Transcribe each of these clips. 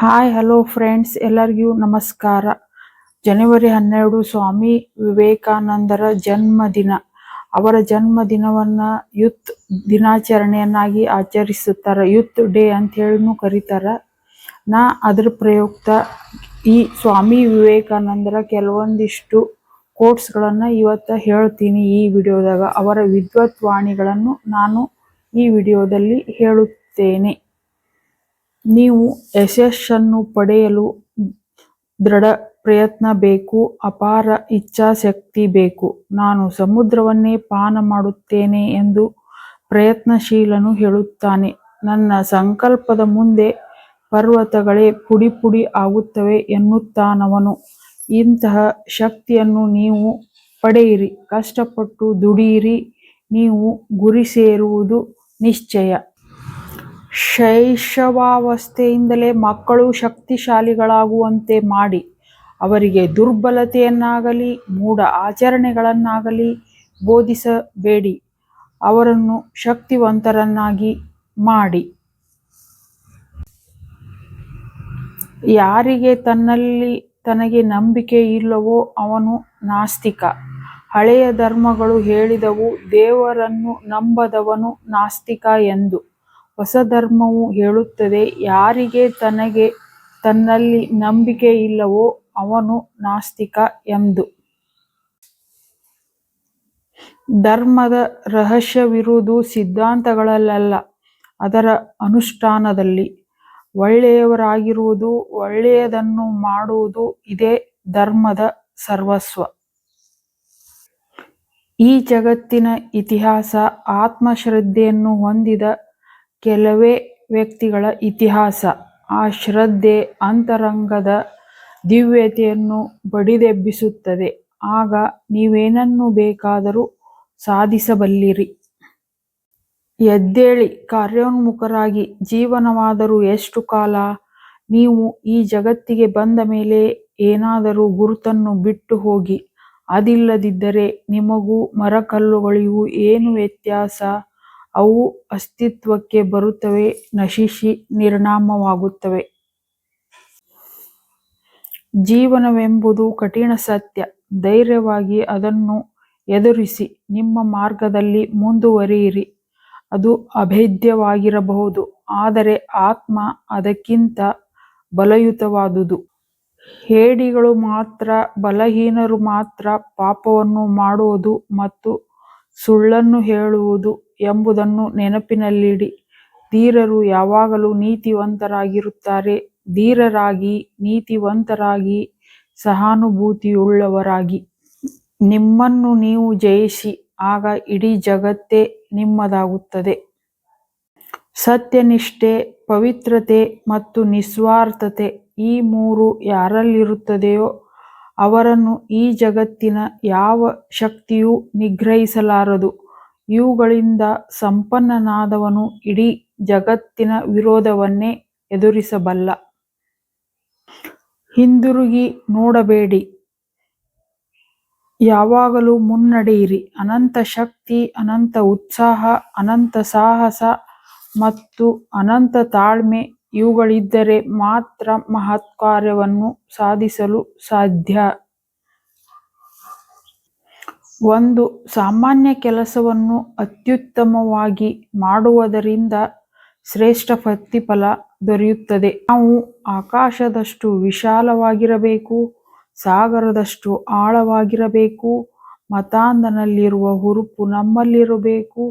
Hi hello friends, ಎಲ್ಲರಿಗೂ ನಮಸ್ಕಾರ. ಜನವರಿ 12 ಸ್ವಾಮಿ ವಿವೇಕಾನಂದರ ಜನ್ಮದಿನ. ಅವರ ಜನ್ಮದಿನವನ್ನ ಯೂತ್ ದಿನಾಚರಣೆಯನ್ನಾಗಿ ಆಚರಿಸುತ್ತಾರೆ. ಯೂತ್ ಡೇ ಅಂತ ಹೇಳಿನೂ ಕರೀತಾರ. ಅದ್ರ ಪ್ರಯುಕ್ತ ಈ ಸ್ವಾಮಿ ವಿವೇಕಾನಂದರ ಕೆಲವೊಂದಿಷ್ಟು ಕೋಟ್ಸ್ಗಳನ್ನು ಇವತ್ತು ಹೇಳ್ತೀನಿ ಈ ವಿಡಿಯೋದಾಗ. ಅವರ ವಿದ್ವತ್ ವಾಣಿಗಳನ್ನು ನಾನು ಈ ವಿಡಿಯೋದಲ್ಲಿ ಹೇಳುತ್ತೇನೆ. ನೀವು ಯಶಸ್ಸನ್ನು ಪಡೆಯಲು ದೃಢ ಪ್ರಯತ್ನ ಬೇಕು, ಅಪಾರ ಇಚ್ಛಾಶಕ್ತಿ ಬೇಕು. ನಾನು ಸಮುದ್ರವನ್ನೇ ಪಾನ ಮಾಡುತ್ತೇನೆ ಎಂದು ಪ್ರಯತ್ನಶೀಲನು ಹೇಳುತ್ತಾನೆ. ನನ್ನ ಸಂಕಲ್ಪದ ಮುಂದೆ ಪರ್ವತಗಳೇ ಪುಡಿ ಪುಡಿ ಆಗುತ್ತವೆ ಎನ್ನುತ್ತಾನವನು. ಇಂತಹ ಶಕ್ತಿಯನ್ನು ನೀವು ಪಡೆಯಿರಿ, ಕಷ್ಟಪಟ್ಟು ದುಡಿಯಿರಿ, ನೀವು ಗುರಿ ಸೇರುವುದು ನಿಶ್ಚಯ. ಶೈಶವಾವಸ್ಥೆಯಿಂದಲೇ ಮಕ್ಕಳು ಶಕ್ತಿಶಾಲಿಗಳಾಗುವಂತೆ ಮಾಡಿ, ಅವರಿಗೆ ದುರ್ಬಲತೆಯನ್ನಾಗಲಿ ಮೂಢ ಆಚರಣೆಗಳನ್ನಾಗಲಿ ಬೋಧಿಸಬೇಡಿ. ಅವರನ್ನು ಶಕ್ತಿವಂತರನ್ನಾಗಿ ಮಾಡಿ. ಯಾರಿಗೆ ತನಗೆ ನಂಬಿಕೆ ಇಲ್ಲವೋ ಅವನು ನಾಸ್ತಿಕ. ಹಳೆಯ ಧರ್ಮಗಳು ಹೇಳಿದವು ದೇವರನ್ನು ನಂಬದವನು ನಾಸ್ತಿಕ ಎಂದು. ಹೊಸ ಧರ್ಮವು ಹೇಳುತ್ತದೆ ಯಾರಿಗೆ ತನ್ನಲ್ಲಿ ನಂಬಿಕೆ ಇಲ್ಲವೋ ಅವನು ನಾಸ್ತಿಕ ಎಂದು. ಧರ್ಮದ ರಹಸ್ಯವಿರುವುದು ಸಿದ್ಧಾಂತಗಳಲ್ಲ, ಅದರ ಅನುಷ್ಠಾನದಲ್ಲಿ. ಒಳ್ಳೆಯವರಾಗಿರುವುದು, ಒಳ್ಳೆಯದನ್ನು ಮಾಡುವುದು ಇದೇ ಧರ್ಮದ ಸರ್ವಸ್ವ. ಈ ಜಗತ್ತಿನ ಇತಿಹಾಸ ಆತ್ಮಶ್ರದ್ಧೆಯನ್ನು ಹೊಂದಿದ ಕೆಲವೇ ವ್ಯಕ್ತಿಗಳ ಇತಿಹಾಸ. ಆ ಶ್ರದ್ಧೆ ಅಂತರಂಗದ ದಿವ್ಯತೆಯನ್ನು ಬಡಿದೆಬ್ಬಿಸುತ್ತದೆ. ಆಗ ನೀವೇನನ್ನು ಬೇಕಾದರೂ ಸಾಧಿಸಬಲ್ಲಿರಿ. ಎದ್ದೇಳಿ, ಕಾರ್ಯೋನ್ಮುಖರಾಗಿ. ಜೀವನವಾದರೂ ಎಷ್ಟು ಕಾಲ? ನೀವು ಈ ಜಗತ್ತಿಗೆ ಬಂದ ಮೇಲೆ ಏನಾದರೂ ಗುರುತನ್ನು ಬಿಟ್ಟು ಹೋಗಿ. ಅದಿಲ್ಲದಿದ್ದರೆ ನಿಮಗೂ ಮರಕಲ್ಲುಗಳಿಗೂ ಏನು ವ್ಯತ್ಯಾಸ? ಅವು ಅಸ್ತಿತ್ವಕ್ಕೆ ಬರುತ್ತವೆ, ನಶಿಸಿ ನಿರ್ನಾಮವಾಗುತ್ತವೆ. ಜೀವನವೆಂಬುದು ಕಠಿಣ ಸತ್ಯ. ಧೈರ್ಯವಾಗಿ ಅದನ್ನು ಎದುರಿಸಿ ನಿಮ್ಮ ಮಾರ್ಗದಲ್ಲಿ ಮುಂದುವರಿಯಿರಿ. ಅದು ಅಭೇದ್ಯವಾಗಿರಬಹುದು, ಆದರೆ ಆತ್ಮ ಅದಕ್ಕಿಂತ ಬಲಯುತವಾದುದು. ಹೇಡಿಗಳು ಮಾತ್ರ, ಬಲಹೀನರು ಮಾತ್ರ ಪಾಪವನ್ನು ಮಾಡುವುದು ಮತ್ತು ಸುಳ್ಳನ್ನು ಹೇಳುವುದು ಎಂಬುದನ್ನು ನೆನಪಿನಲ್ಲಿಡಿ. ಧೀರರು ಯಾವಾಗಲೂ ನೀತಿವಂತರಾಗಿರುತ್ತಾರೆ. ಧೀರರಾಗಿ, ನೀತಿವಂತರಾಗಿ, ಸಹಾನುಭೂತಿಯುಳ್ಳವರಾಗಿ. ನಿಮ್ಮನ್ನು ನೀವು ಜಯಿಸಿ, ಆಗ ಇಡೀ ಜಗತ್ತೇ ನಿಮ್ಮದಾಗುತ್ತದೆ. ಸತ್ಯನಿಷ್ಠೆ, ಪವಿತ್ರತೆ ಮತ್ತು ನಿಸ್ವಾರ್ಥತೆ ಈ ಮೂರು ಯಾರಲ್ಲಿರುತ್ತದೆಯೋ ಅವರನ್ನು ಈ ಜಗತ್ತಿನ ಯಾವ ಶಕ್ತಿಯೂ ನಿಗ್ರಹಿಸಲಾರದು. ಇವುಗಳಿಂದ ಸಂಪನ್ನನಾದವನು ಇಡೀ ಜಗತ್ತಿನ ವಿರೋಧವನ್ನೇ ಎದುರಿಸಬಲ್ಲ. ಹಿಂದಿರುಗಿ ನೋಡಬೇಡಿ, ಯಾವಾಗಲೂ ಮುನ್ನಡೆಯಿರಿ. ಅನಂತ ಶಕ್ತಿ, ಅನಂತ ಉತ್ಸಾಹ, ಅನಂತ ಸಾಹಸ ಮತ್ತು ಅನಂತ ತಾಳ್ಮೆ ಇವುಗಳಿದ್ದರೆ ಮಾತ್ರ ಮಹತ್ ಕಾರ್ಯವನ್ನು ಸಾಧಿಸಲು ಸಾಧ್ಯ. ಒಂದು ಸಾಮಾನ್ಯ ಕೆಲಸವನ್ನು ಅತ್ಯುತ್ತಮವಾಗಿ ಮಾಡುವುದರಿಂದ ಶ್ರೇಷ್ಠ ಪ್ರತಿಫಲ ದೊರೆಯುತ್ತದೆ. ನಾವು ಆಕಾಶದಷ್ಟು ವಿಶಾಲವಾಗಿರಬೇಕು, ಸಾಗರದಷ್ಟು ಆಳವಾಗಿರಬೇಕು. ಮತಾಂಧನಲ್ಲಿರುವ ಹುರುಪು ನಮ್ಮಲ್ಲಿರಬೇಕು.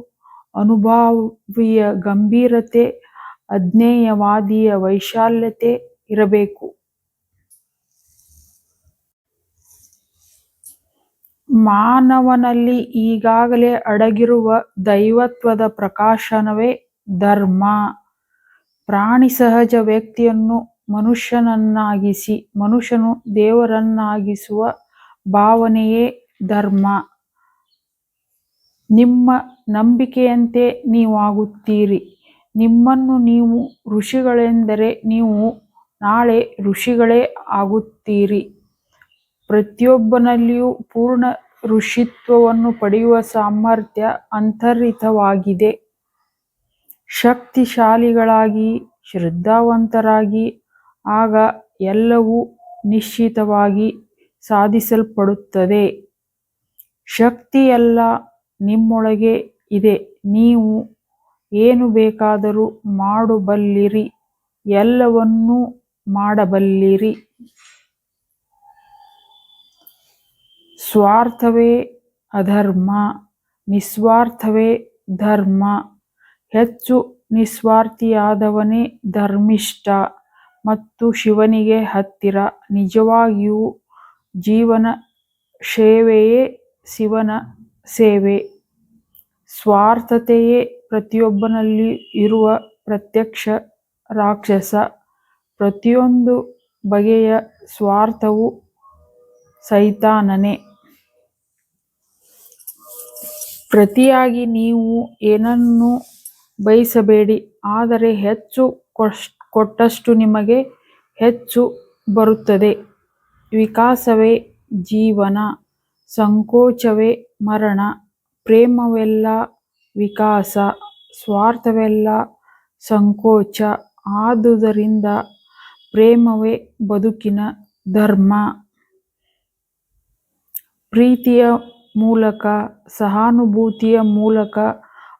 ಅನುಭಾವಿಯ ಗಂಭೀರತೆ, ಅಜ್ಞೇಯವಾದಿಯ ವೈಶಾಲ್ಯತೆ ಇರಬೇಕು. ಮಾನವನಲ್ಲಿ ಈಗಾಗಲೇ ಅಡಗಿರುವ ದೈವತ್ವದ ಪ್ರಕಾಶನವೇ ಧರ್ಮ. ಪ್ರಾಣಿ ಸಹಜ ವ್ಯಕ್ತಿಯನ್ನು ಮನುಷ್ಯನನ್ನಾಗಿಸಿ, ಮನುಷ್ಯನು ದೇವರನ್ನಾಗಿಸುವ ಭಾವನೆಯೇ ಧರ್ಮ. ನಿಮ್ಮ ನಂಬಿಕೆಯಂತೆ ನೀವಾಗುತ್ತೀರಿ. ನಿಮ್ಮನ್ನು ನೀವು ಋಷಿಗಳೆಂದರೆ ನೀವು ನಾಳೆ ಋಷಿಗಳೇ ಆಗುತ್ತೀರಿ. ಪ್ರತಿಯೊಬ್ಬನಲ್ಲಿಯೂ ಪೂರ್ಣ ಋಷಿತ್ವವನ್ನು ಪಡೆಯುವ ಸಾಮರ್ಥ್ಯ ಅಂತರ್ಹಿತವಾಗಿದೆ. ಶಕ್ತಿಶಾಲಿಗಳಾಗಿ ಶ್ರದ್ಧಾವಂತರಾಗಿ ಆಗ ಎಲ್ಲವೂ ನಿಶ್ಚಿತವಾಗಿ ಸಾಧಿಸಲ್ಪಡುತ್ತದೆ. ಶಕ್ತಿಯೆಲ್ಲ ನಿಮ್ಮೊಳಗೆ ಇದೆ. ನೀವು ಏನು ಬೇಕಾದರೂ ಮಾಡಬಲ್ಲಿರಿ, ಎಲ್ಲವನ್ನೂ ಮಾಡಬಲ್ಲಿರಿ. ಸ್ವಾರ್ಥವೇ ಅಧರ್ಮ, ನಿಸ್ವಾರ್ಥವೇ ಧರ್ಮ. ಹೆಚ್ಚು ನಿಸ್ವಾರ್ಥಿಯಾದವನೇ ಧರ್ಮಿಷ್ಠ ಮತ್ತು ಶಿವನಿಗೆ ಹತ್ತಿರ. ನಿಜವಾಗಿಯೂ ಜೀವನ ಸೇವೆಯೇ ಶಿವನ ಸೇವೆ. ಸ್ವಾರ್ಥತೆಯೇ ಪ್ರತಿಯೊಬ್ಬನಲ್ಲಿ ಇರುವ ಪ್ರತ್ಯಕ್ಷ ರಾಕ್ಷಸ. ಪ್ರತಿಯೊಂದು ಬಗೆಯ ಸ್ವಾರ್ಥವೂ ಸೈತಾನನೇ. ಪ್ರತಿಯಾಗಿ ನೀವು ಏನನ್ನೂ ಬಯಸಬೇಡಿ, ಆದರೆ ಹೆಚ್ಚು ಕೊಟ್ಟಷ್ಟು ನಿಮಗೆ ಹೆಚ್ಚು ಬರುತ್ತದೆ. ವಿಕಾಸವೇ ಜೀವನ, ಸಂಕೋಚವೇ ಮರಣ. ಪ್ರೇಮವೆಲ್ಲ ವಿಕಾಸ, ಸ್ವಾರ್ಥವೆಲ್ಲ ಸಂಕೋಚ. ಆದುದರಿಂದ ಪ್ರೇಮವೇ ಬದುಕಿನ ಧರ್ಮ. ಪ್ರೀತಿಯ ಮೂಲಕ, ಸಹಾನುಭೂತಿಯ ಮೂಲಕ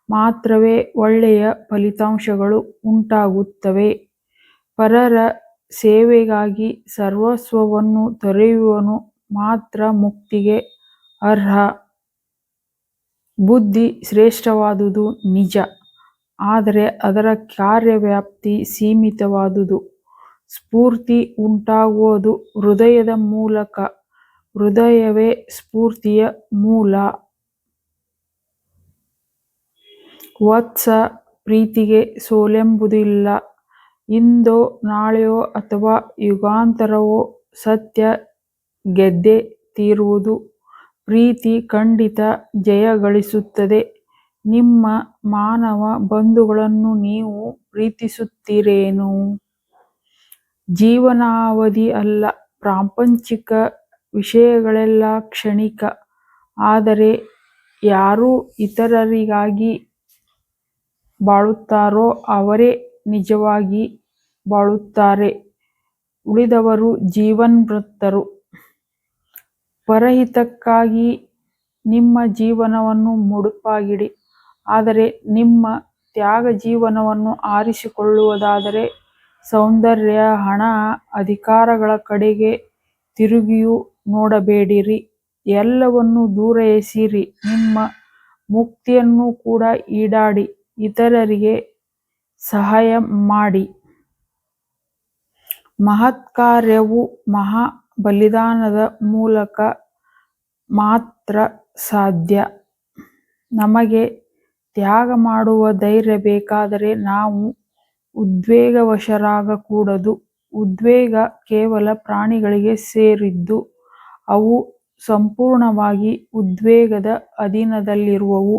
ಮಾತ್ರವೇ ಒಳ್ಳೆಯ ಫಲಿತಾಂಶಗಳು ಉಂಟಾಗುತ್ತವೆ. ಪರರ ಸೇವೆಗಾಗಿ ಸರ್ವಸ್ವವನ್ನು ತೊರೆಯುವವನು ಮಾತ್ರ ಮುಕ್ತಿಗೆ ಅರ್ಹ. ಬುದ್ಧಿ ಶ್ರೇಷ್ಠವಾದುದು ನಿಜ, ಆದರೆ ಅದರ ಕಾರ್ಯವ್ಯಾಪ್ತಿ ಸೀಮಿತವಾದುದು. ಸ್ಫೂರ್ತಿ ಉಂಟಾಗುವುದು ಹೃದಯದ ಮೂಲಕ. ಹೃದಯವೇ ಸ್ಫೂರ್ತಿಯ ಮೂಲ. ವತ್ಸ, ಪ್ರೀತಿಗೆ ಸೋಲೆಂಬುದಿಲ್ಲ. ಇಂದೋ ನಾಳೆಯೋ ಅಥವಾ ಯುಗಾಂತರವೋ ಸತ್ಯ ಗೆದ್ದೇ ತೀರುವುದು. ಪ್ರೀತಿ ಖಂಡಿತ ಜಯ ಗಳಿಸುತ್ತದೆ. ನಿಮ್ಮ ಮಾನವ ಬಂಧುಗಳನ್ನು ನೀವು ಪ್ರೀತಿಸುತ್ತೀರೇನು? ಜೀವನಾವಧಿ ಅಲ್ಲ. ಪ್ರಾಪಂಚಿಕ ವಿಷಯಗಳೆಲ್ಲ ಕ್ಷಣಿಕ. ಆದರೆ ಯಾರು ಇತರರಿಗಾಗಿ ಬಾಳುತ್ತಾರೋ ಅವರೇ ನಿಜವಾಗಿ ಬಾಳುತ್ತಾರೆ. ಉಳಿದವರು ಜೀವನ್ಮೃತರು. ಪರಹಿತಕ್ಕಾಗಿ ನಿಮ್ಮ ಜೀವನವನ್ನು ಮುಡುಪಾಗಿಡಿ. ಆದರೆ ನಿಮ್ಮ ತ್ಯಾಗ ಜೀವನವನ್ನು ಆರಿಸಿಕೊಳ್ಳುವುದಾದರೆ ಸೌಂದರ್ಯ, ಹಣ, ಅಧಿಕಾರಗಳ ಕಡೆಗೆ ತಿರುಗಿಯೂ ನೋಡಬೇಡಿರಿ. ಎಲ್ಲವನ್ನೂ ದೂರ ಎಸೆಯಿರಿ. ನಿಮ್ಮ ಮುಕ್ತಿಯನ್ನು ಕೂಡ ಈಡಾಡಿ ಇತರರಿಗೆ ಸಹಾಯ ಮಾಡಿ. ಮಹತ್ಕಾರ್ಯವು ಮಹಾ ಬಲಿದಾನದ ಮೂಲಕ ಮಾತ್ರ ಸಾಧ್ಯ. ನಮಗೆ ತ್ಯಾಗ ಮಾಡುವ ಧೈರ್ಯ ಬೇಕಾದರೆ ನಾವು ಉದ್ವೇಗವಶರಾಗಕೂಡದು. ಉದ್ವೇಗ ಕೇವಲ ಪ್ರಾಣಿಗಳಿಗೆ ಸೇರಿದ್ದು. ಅವು ಸಂಪೂರ್ಣವಾಗಿ ಉದ್ವೇಗದ ಅಧೀನದಲ್ಲಿರುವವು.